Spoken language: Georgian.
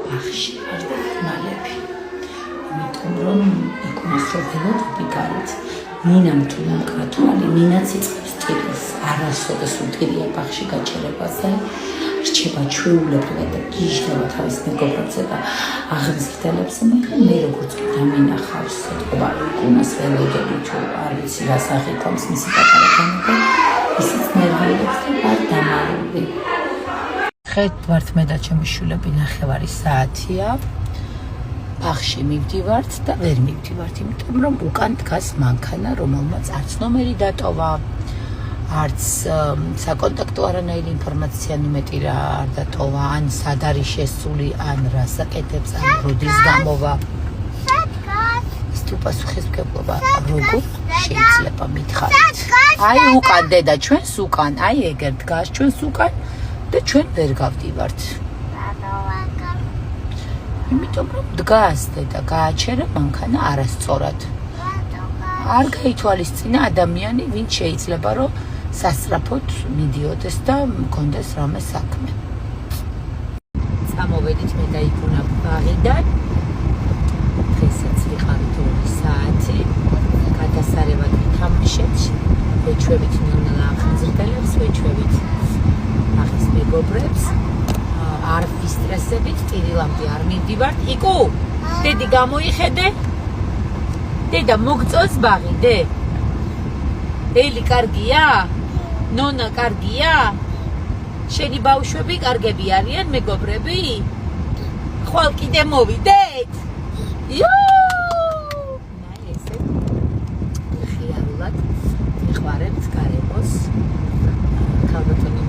ბაღში არ დაგმალები. იმიტომ რომ იქნას რომ ველოდები გარეთ. ნინამ თუ ნამკრათვალი, ნინაც იწყებს ტირილს. არასოდეს უტირია ბაღში გაჩერებაზე. რჩება ჩვეულებრივ და გიჟდება თავის მეგობრებზე და აღმზრდელებზე, მაგრამ მე როგორც კი დამინახავს ეთყობა უკუნას ველოდები თუ არ ვიცი რა სახით აქვს მისი პატარა განება, ისიც ნერვიულობს და არ დამალული. ხეთ ვართ მე და ჩემი შვილები 9 საათია. ბაღში მივდივართ და ვერ მივდივართ, იმიტომ რომ უკან დგას მანქანა, რომელმაც არც ნომერი დატოვა, არც საკონტაქტო არანაირი ინფორმაცია ნიმეტი რა არ დატოვა, ან სად არის შესული, ან რას აკეთებს, ან როდის გამოვა. ის თუ პასუხისმგებლობა როგორ შეიძლება მითხარით? აი უკან დედა ჩვენს უკან, აი ეგერ დგას ჩვენს უკან და ჩვენ ვერ გავდივართ. იმიტომ რომ დგას დედა, გააჩერა მანქანა არასწორად. არ გაითვალისწინა ადამიანი, ვინც შეიძლება რომ სასწრაფოდ მიდიოდეს და მქონდეს რამე საქმე. წამოვედით მე და იფუნა ბაღიდან. დღესაც ვიყავით 2 საათი. გადასარევად ვითამაშეთ. ვეჩვევით ნონა ახმზრდელებს, ვეჩვევით ახის მეგობრებს. არ ვისტრესებით, ტირილამდე არ მივდივართ. იკუ, დედი გამოიხედე? დედა მოგწონს ბაღი, დე? ელი კარგია? ნონა კარგია? შენი ბავშვები კარგები არიან, მეგობრები? ხვალ კიდე მოვიდეთ? ესე ხიარულად ვიხმარებთ გარემოს. ქალბატონი